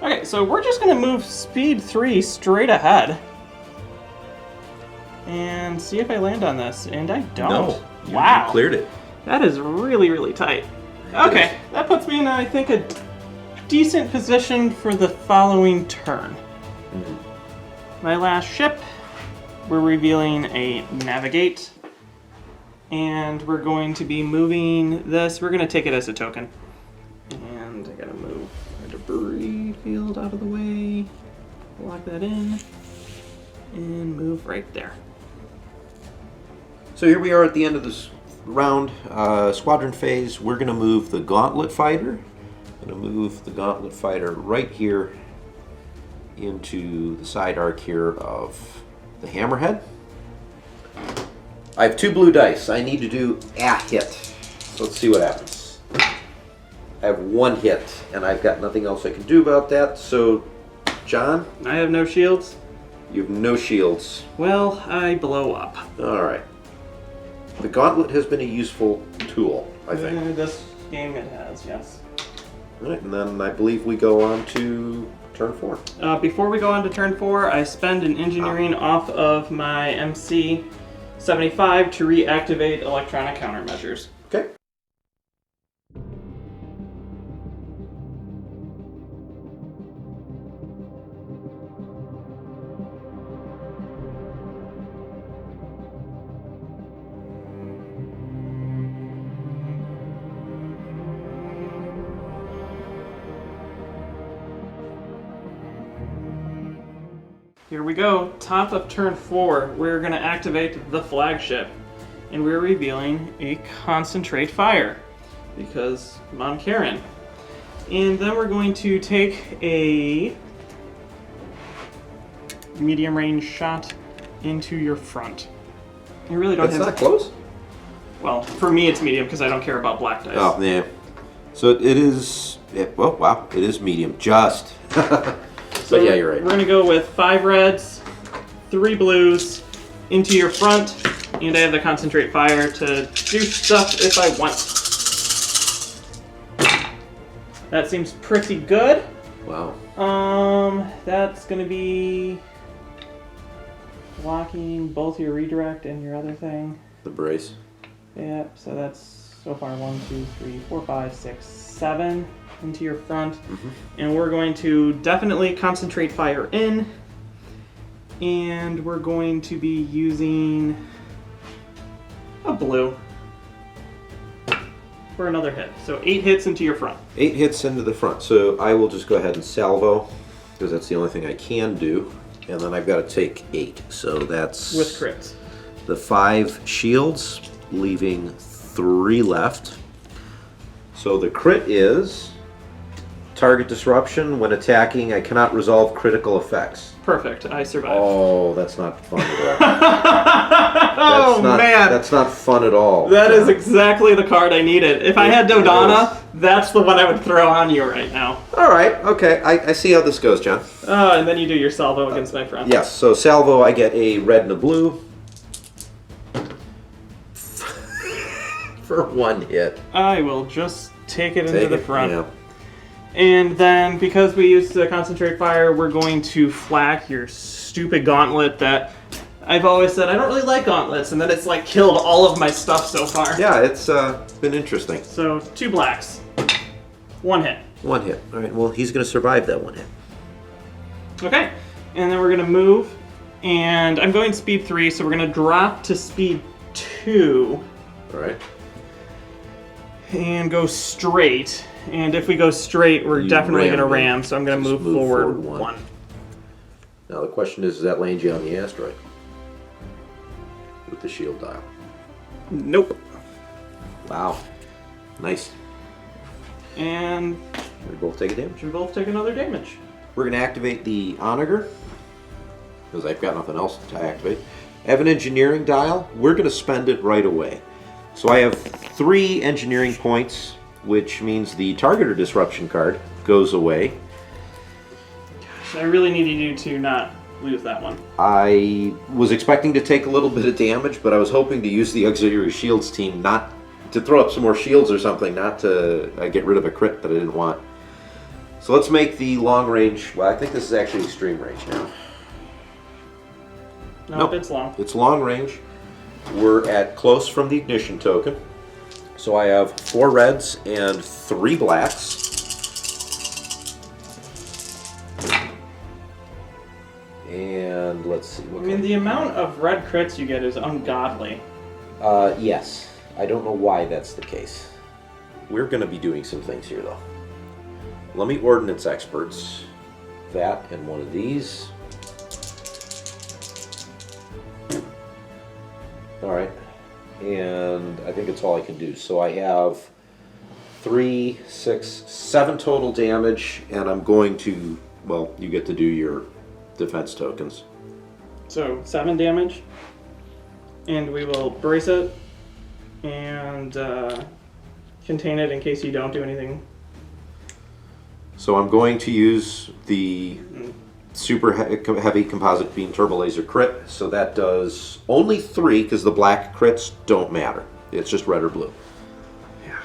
Okay, so we're just going to move speed 3 straight ahead. And see if I land on this. And I don't. No. You Wow. cleared it. That is really, really tight. Okay, that puts me in, I think, a decent position for the following turn. My last ship, we're revealing a navigate. And we're going to be moving this. We're going to take it as a token. And I gotta move our debris field out of the way, lock that in, and move right there. So here we are at the end of this round, squadron phase. We're going to move the Gauntlet Fighter. I'm going to move the Gauntlet Fighter right here into the side arc here of the Hammerhead. I have 2 blue dice. I need to do a hit. So let's see what happens. I have 1 hit, and I've got nothing else I can do about that. So, John? I have no shields. You have no shields. Well, I blow up. All right. The Gauntlet has been a useful tool, I think. This game it has, yes. All right, and then I believe we go on to turn 4. Before we go on to turn 4, I spend an engineering off of my MC 75 to reactivate electronic countermeasures. Okay. Here we go, top of turn 4, we're going to activate the flagship, and we're revealing a concentrate fire, because Mon Karen. And then we're going to take a medium range shot into your front. You really don't That's have not close? Well, for me it's medium because I don't care about black dice. Oh, yeah. So it is, well, wow, it is medium, just. But yeah, you're right. We're going to go with 5 reds, 3 blues, into your front, and I have the concentrate fire to do stuff if I want. That seems pretty good. Wow. That's going to be blocking both your redirect and your other thing. The brace. Yep, so that's so far 1, 2, 3, 4, 5, 6, 7 into your front. And we're going to definitely concentrate fire in. And we're going to be using a blue for another hit. So 8 hits into your front. 8 hits into the front. So I will just go ahead and salvo, because that's the only thing I can do. And then I've got to take 8. So that's... With crits. The 5 shields, leaving 3 left. So the crit is... Target disruption. When attacking, I cannot resolve critical effects. Perfect. I survived. Oh, that's not fun at all. Man. That's not fun at all. That is exactly the card I needed. If I had Dodonna, that's the one I would throw on you right now. All right. Okay. I see how this goes, John. And then you do your salvo against my friend. Yes. So salvo, I get a red and a blue. For 1 hit. I will just take it into the front. Yeah. And then, because we used the concentrate fire, we're going to flak your stupid gauntlet that I've always said I don't really like gauntlets, and then it's like killed all of my stuff so far. Yeah, it's been interesting. So 2 blacks, 1 hit. 1 hit. All right. Well, he's going to survive that 1 hit. Okay, and then we're going to move, and I'm going speed 3, so we're going to drop to speed 2. All right. And go straight. And if we go straight, we're definitely going to ram, so I'm going to move forward 1. Now the question is that lands you on the asteroid? With the shield dial. Nope. Wow. Nice. And We both take a damage. we both take another damage. We're going to activate the Onager, because I've got nothing else to activate. I have an engineering dial. We're going to spend it right away. So I have 3 engineering points, which means the targeter disruption card goes away. I really needed you to not lose that one. I was expecting to take a little bit of damage, but I was hoping to use the auxiliary shields team not to throw up some more shields or something, not to get rid of a crit that I didn't want. So let's make the long range. Well, I think this is actually extreme range now. Nope, it's long. It's long range. We're at close from the ignition token. So I have 4 reds and 3 blacks. And let's see. I mean, the amount of red crits you get is ungodly. Yes. I don't know why that's the case. We're going to be doing some things here, though. let me Ordnance Experts that and one of these. All right, and I think it's all I can do. So I have 3, 6, 7 total damage, and I'm going to, well, you get to do your defense tokens. So 7 damage, and we will brace it and contain it in case you don't do anything. So I'm going to use the super heavy composite beam turbo laser crit. So that does only 3 because the black crits don't matter. It's just red or blue. Yeah.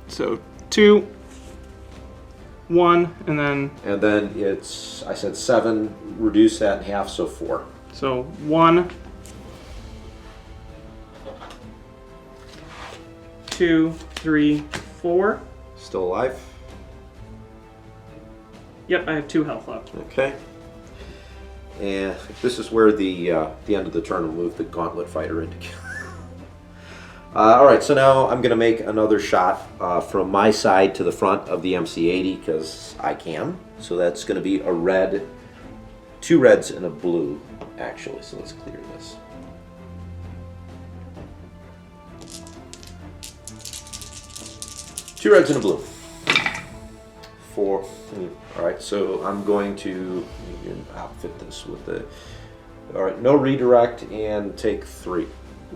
So 2, 1, and then. And then it's, I said 7, reduce that in half, so 4. So 1, 2, 3, 4. Still alive? Yep, I have 2 health left. Okay. And this is where the end of the turn will move the gauntlet fighter into. All right, so now I'm going to make another shot from my side to the front of the MC-80 because I can. So that's going to be a red, 2 reds and a blue, actually. So let's clear this. Two reds and a blue. 4. All right, so I'm going to outfit this with the. All right, no redirect and take 3.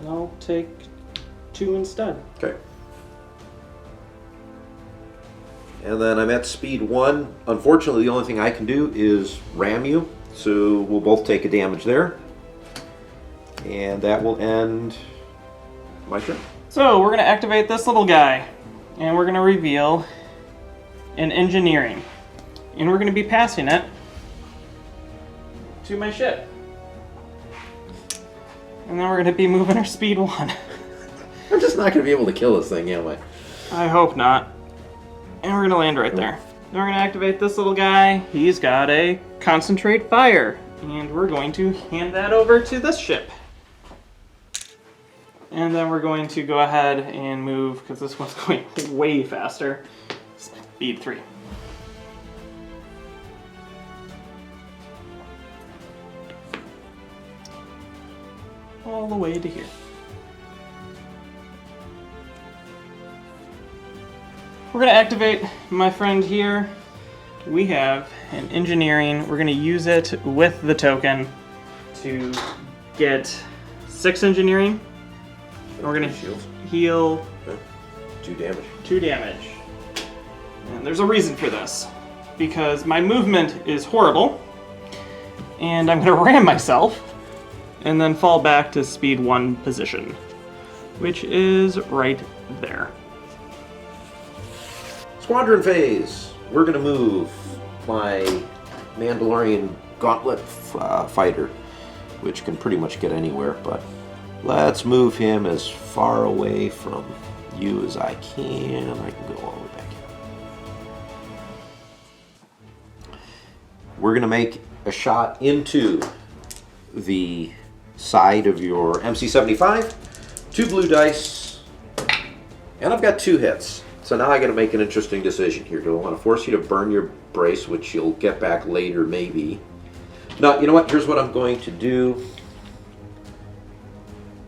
I'll take 2 instead. Okay. And then I'm at speed 1. Unfortunately, the only thing I can do is ram you, so we'll both take a damage there. And that will end my turn. So we're going to activate this little guy, and we're going to reveal an engineering. And we're going to be passing it to my ship. And then we're going to be moving our speed 1. I'm just not going to be able to kill this thing, am I? I hope not. And we're going to land right there. Then we're going to activate this little guy. He's got a concentrate fire. And we're going to hand that over to this ship. And then we're going to go ahead and move, because this one's going way faster. Speed 3. All the way to here. We're going to activate my friend here. We have an engineering. We're going to use it with the token to get 6 engineering. And we're going to heal 2 damage. 2 damage. And there's a reason for this. Because my movement is horrible. And I'm going to ram myself. And then fall back to speed 1 position. Which is right there. Squadron phase. We're going to move my Mandalorian gauntlet fighter, which can pretty much get anywhere, but let's move him as far away from you as I can. I can go all the way back here. We're going to make a shot into the side of your MC-75. 2 blue dice, and I've got 2 hits. So now I got to make an interesting decision here. Do I want to force you to burn your brace, which you'll get back later, maybe? No, you know what? Here's what I'm going to do.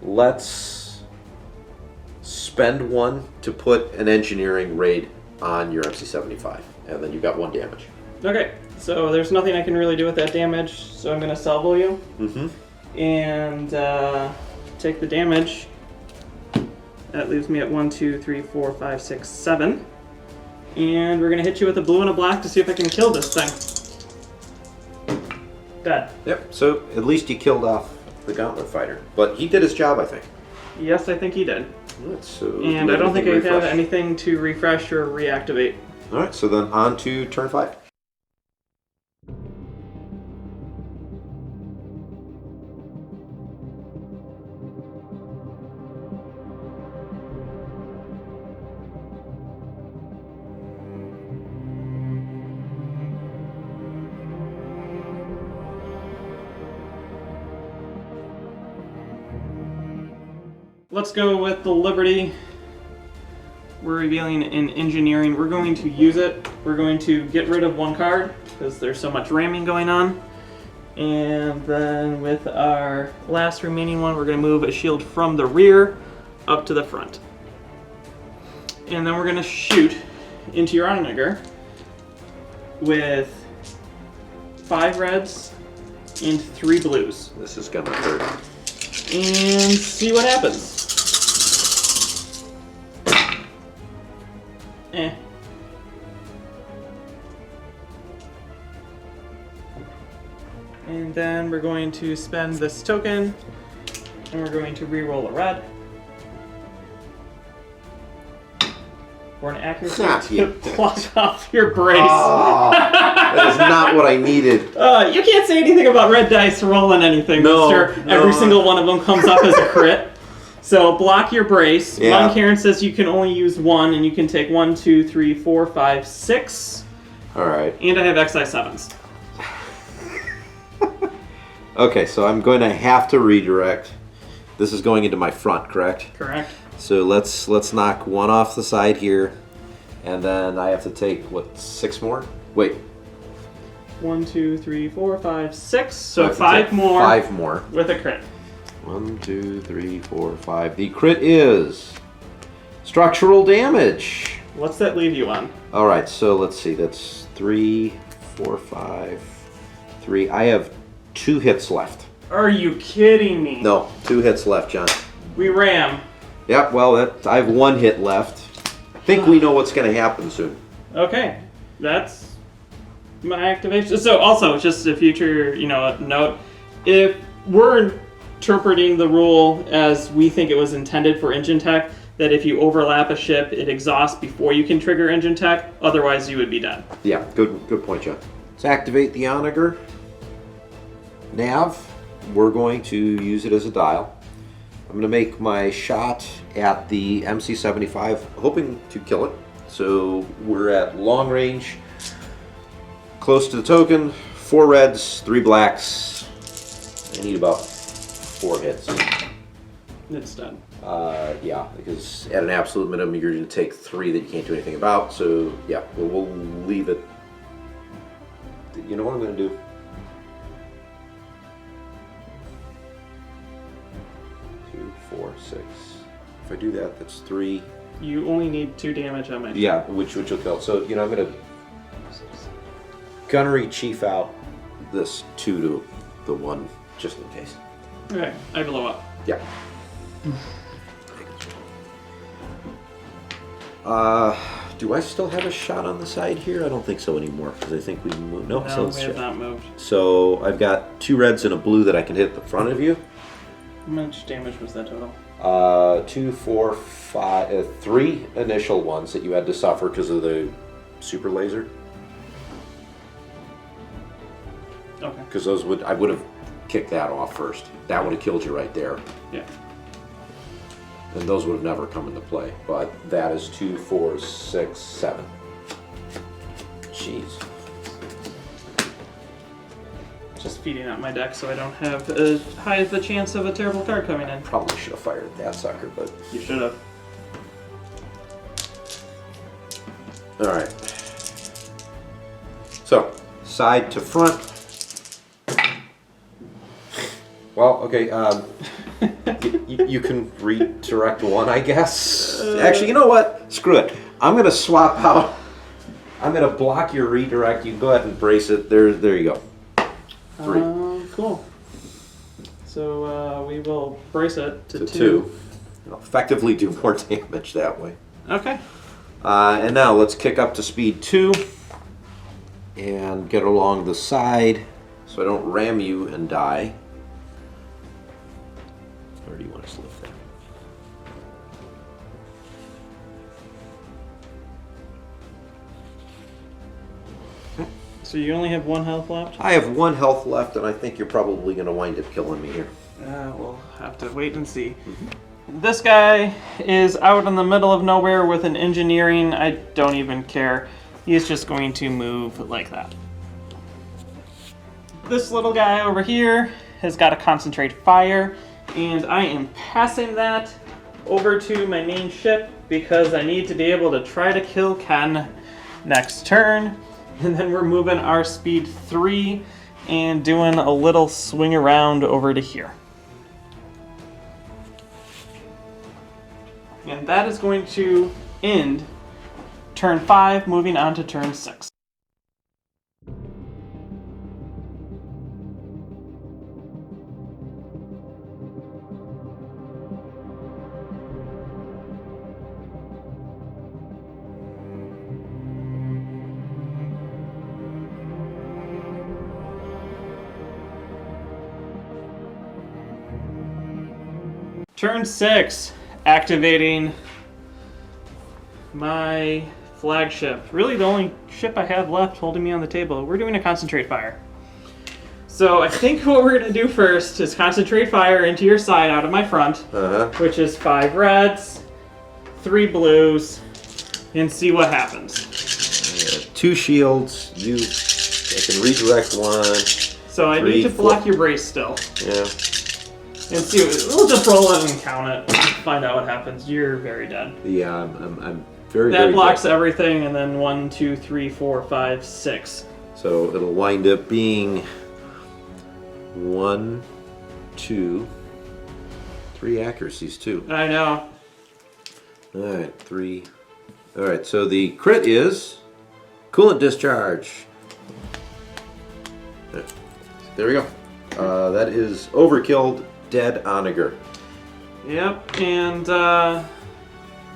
Let's spend 1 to put an engineering raid on your MC-75, and then you've got 1 damage. Okay, so there's nothing I can really do with that damage, so I'm going to salvo you. Mm-hmm. And take the damage. That leaves me at 1, 2, 3, 4, 5, 6, 7. And we're going to hit you with a blue and a black to see if I can kill this thing. Dead. Yep, so at least you killed off the gauntlet fighter. But he did his job, I think. Yes, I think he did. Right, so And I don't think I have anything to refresh or reactivate. Alright, so then on to turn 5. Let's go with the Liberty. we're revealing in engineering. We're going to use it. We're going to get rid of one card because there's so much ramming going on. And then with our last remaining one, we're going to move a shield from the rear up to the front. And then we're going to shoot into your Onager with 5 reds and 3 blues. This is gonna hurt. And see what happens. And then we're going to spend this token, and we're going to re-roll a red. For an accuracy to block off your brace. Oh, that is not what I needed. You can't say anything about red dice rolling anything, mister. No. Every single one of them comes up as a crit. So block your brace. Yeah. Mon Karen says you can only use 1, and you can take 1, 2, 3, 4, 5, 6. All right. And I have XI7s. Okay, so I'm going to have to redirect. This is going into my front, correct? Correct. So let's knock 1 off the side here, and then I have to take what, 6 more? Wait. 1, 2, 3, 4, 5, 6. So So 5 more. 5 more. With a crit. 1, 2, 3, 4, 5. The crit is structural damage. What's that leave you on? All right, so let's see. That's 3, 4, 5, 3. I have 2 hits left. Are you kidding me? No, 2 hits left, John. We ram. Yep. Well, I have 1 hit left. I think we know what's going to happen soon. Okay, that's my activation. So also, just a future, note, if we're interpreting the rule as we think it was intended for engine tech, that if you overlap a ship, it exhausts before you can trigger engine tech, otherwise you would be dead. Yeah, good point, John. Let's activate the Onager. Nav, we're going to use it as a dial. I'm going to make my shot at the MC-75, hoping to kill it. So we're at long range, close to the token, 4 reds, 3 blacks. I need about 4 hits. It's done. Yeah, because at an absolute minimum, you're going to take 3 that you can't do anything about. So yeah, we'll leave it. You know what I'm going to do? Four, 6. If I do that, that's 3. You only need 2 damage on my Yeah, which will kill. So, I'm going to Gunnery Chief out this 2 to the 1, just in case. Okay, I blow up. Yeah. Do I still have a shot on the side here? I don't think so anymore, because I think we moved. No, No, we have not moved. So I've got 2 reds and a blue that I can hit the front of you. How much damage was that total? 2, 4, 5, 3 initial ones that you had to suffer because of the super laser. Okay. Because those I would have kicked that off first. That would have killed you right there. Yeah. And those would have never come into play. But that is 2, 4, 6, 7. Jeez. Just feeding out my deck so I don't have as high of a chance of a terrible card coming in. Probably should have fired at that sucker, but... You should have. Alright. So, side to front. Well, okay, you can redirect 1, I guess. Actually, you know what? Screw it. I'm going to swap out. I'm going to block your redirect. You can go ahead and brace it. There you go. 3. Cool. So we will brace it to 2. It'll effectively do more damage that way. Okay. And now let's kick up to speed 2 and get along the side so I don't ram you and die. Or do you want us to lift that? So you only have 1 health left? I have 1 health left, and I think you're probably going to wind up killing me here. We'll have to wait and see. This guy is out in the middle of nowhere with an engineering. I don't even care. He's just going to move like that. This little guy over here has got to concentrate fire, and I am passing that over to my main ship because I need to be able to try to kill Ken next turn. And then we're moving our speed 3 and doing a little swing around over to here. And that is going to end turn 5, moving on to turn 6. Turn 6, activating my flagship. Really the only ship I have left holding me on the table. We're doing a concentrate fire. So I think what we're going to do first is concentrate fire into your side out of my front, which is 5 reds, 3 blues, and see what happens. 2 shields, I can redirect 1. So I need to block your brace still. Yeah. And see, we'll just roll it and count it. Find out what happens. You're very dead. Yeah, I'm very. That very blocks dead. everything, and then 1, 2, 3, 4, 5, 6. So it'll wind up being 1, 2, 3 accuracies too. I know. All right, 3. All right, so the crit is coolant discharge. There we go. That is overkilled. Dead Onager. Yep, and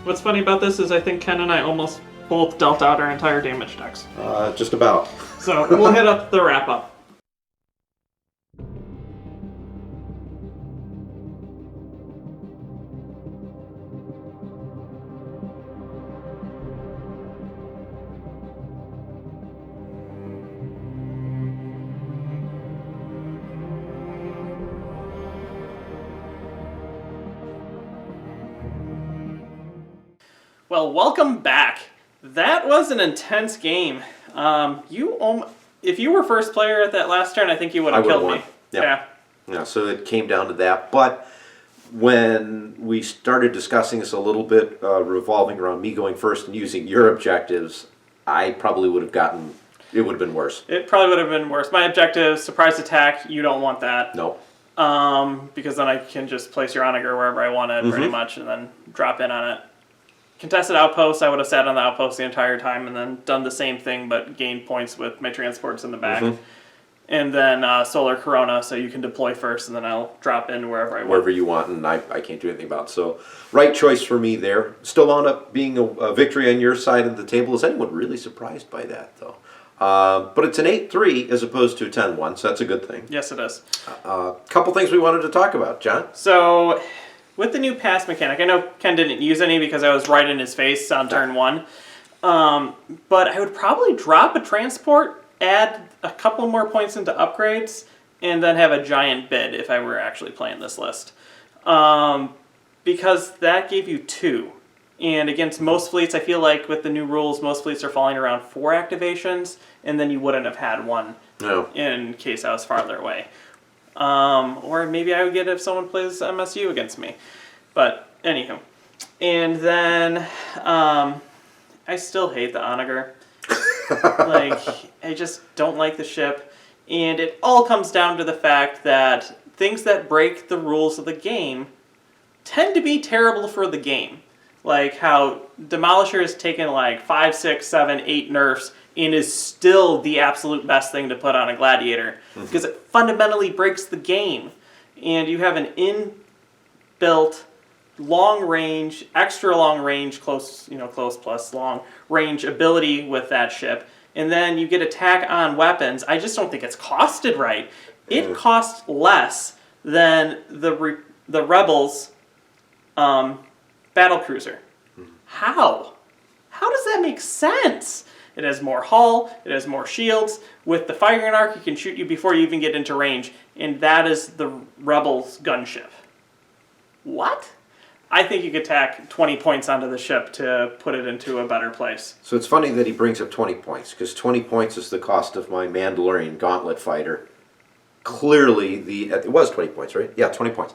what's funny about this is I think Ken and I almost both dealt out our entire damage decks. Just about. So we'll hit up the wrap up. Well, welcome back. That was an intense game. If you were first player at that last turn, I think you would have killed me. Yeah, so it came down to that. But when we started discussing this a little bit, revolving around me going first and using your objectives, I probably would have gotten, it would have been worse. It probably would have been worse. My objective, surprise attack, you don't want that. No. Because then I can just place your Onager wherever I want it, pretty much, and then drop in on it. Contested outposts, I would have sat on the outpost the entire time and then done the same thing, but gained points with my transports in the back. And then Solar Corona, so you can deploy first, and then I'll drop in wherever I want. Wherever you want, and I can't do anything about it. So, right choice for me there. Still wound up being a victory on your side of the table. Is anyone really surprised by that, though? But it's an 8-3 as opposed to a 10-1, so that's a good thing. Yes, it is. Couple things we wanted to talk about, John. So, with the new pass mechanic, I know Ken didn't use any because I was right in his face on turn 1. But I would probably drop a transport, add a couple more points into upgrades, and then have a giant bid if I were actually playing this list. Because that gave you 2. And against most fleets, I feel like with the new rules, most fleets are falling around 4 activations, and then you wouldn't have had 1 in case I was farther away. Or maybe I would get it if someone plays MSU against me. But, anywho. And then, I still hate the Onager. I just don't like the ship. And it all comes down to the fact that things that break the rules of the game tend to be terrible for the game. Like how Demolisher has taken 5, 6, 7, 8 nerfs and is still the absolute best thing to put on a Gladiator. Because it fundamentally breaks the game. And you have an inbuilt long range, extra long range, close plus long range ability with that ship. And then you get attack on weapons. I just don't think it's costed right. It costs less than the Rebels battlecruiser. How? How does that make sense? It has more hull, it has more shields. With the firing arc, it can shoot you before you even get into range. And that is the Rebels gunship. What? I think you could tack 20 points onto the ship to put it into a better place. So it's funny that he brings up 20 points, because 20 points is the cost of my Mandalorian Gauntlet fighter. Clearly, it was 20 points, right? Yeah, 20 points.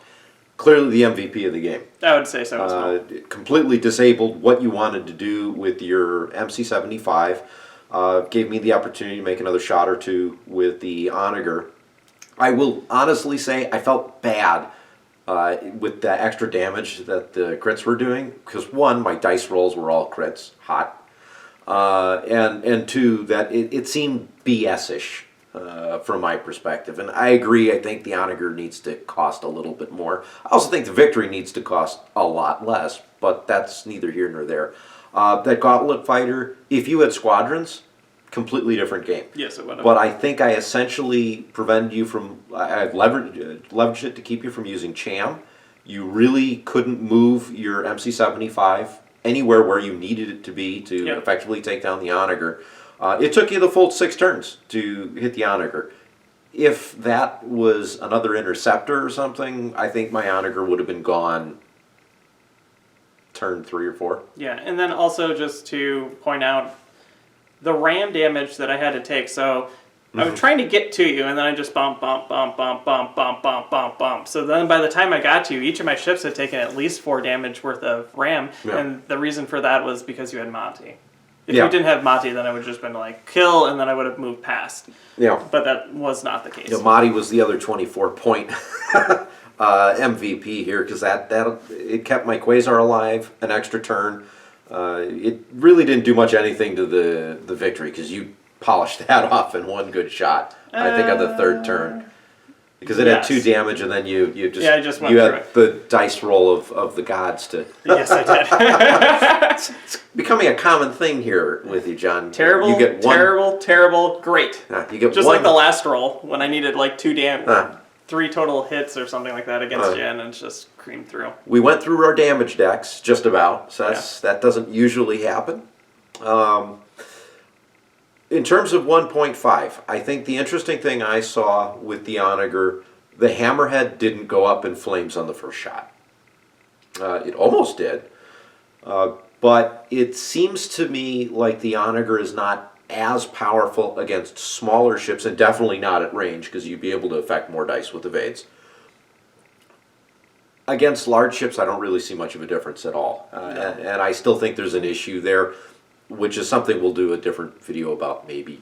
clearly the MVP of the game. I would say so as well. Completely disabled what you wanted to do with your MC-75. Gave me the opportunity to make another shot or two with the Onager. I will honestly say I felt bad with the extra damage that the crits were doing, because one, my dice rolls were all crits, hot, and two, that it seemed BS-ish from my perspective. And I agree, I think the Onager needs to cost a little bit more. I also think the Victory needs to cost a lot less, but that's neither here nor there. That Gauntlet Fighter, if you had squadrons, completely different game. Yes, it would have. But I think I essentially prevented you from, I've leveraged it to keep you from using Cham. You really couldn't move your MC-75 anywhere where you needed it to be to effectively take down the Onager. It took you the full 6 turns to hit the Onager. If that was another interceptor or something, I think my Onager would have been gone turn 3 or 4. Yeah, and then also just to point out the ram damage that I had to take. So I was trying to get to you, and then I just bump. So then by the time I got to you, each of my ships had taken at least 4 damage worth of ram, and the reason for that was because you had Motti. If you didn't have Motti, then I would have just been like, kill, and then I would have moved past. Yeah. But that was not the case. Motti was the other 24-point MVP here, because it kept my Quasar alive an extra turn. It really didn't do much anything to the Victory, because you polished that off in one good shot, I think, on the 3rd turn. Because it had 2 damage, and then you just went you through had the dice roll of the gods to. Yes, I did. It's becoming a common thing here with you, John. Terrible, you get one, terrible, great. You get just one, like the last roll when I needed like 3 total hits or something like that against you, and it's just creamed through. We went through our damage decks just about, so that doesn't usually happen. In terms of 1.5, I think the interesting thing I saw with the Onager, the hammerhead didn't go up in flames on the first shot. It almost did, but it seems to me like the Onager is not as powerful against smaller ships, and definitely not at range, because you'd be able to affect more dice with evades. Against large ships, I don't really see much of a difference at all, and I still think there's an issue there, which is something we'll do a different video about, maybe,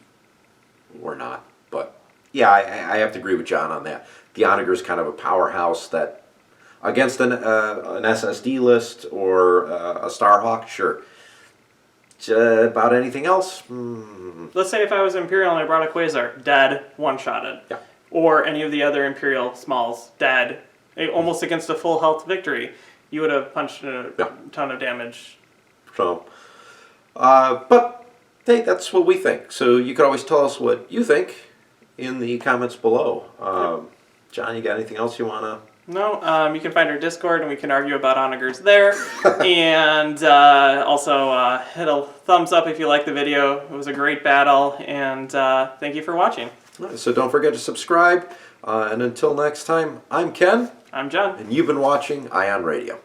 or not. But yeah, I have to agree with John on that. The Onager is kind of a powerhouse that, against an SSD list or a Starhawk, sure. About anything else? Let's say if I was Imperial and I brought a Quasar, dead, one-shotted. Yeah. Or any of the other Imperial smalls, dead, almost against a full health Victory. You would have punched a ton of damage. So, but hey, that's what we think. So you could always tell us what you think in the comments below. John, you got anything else you want to? No, you can find our Discord and we can argue about Onagers there. And also hit a thumbs up if you like the video. It was a great battle, and thank you for watching. So don't forget to subscribe. And until next time, I'm Ken. I'm John. And you've been watching Ion Radio.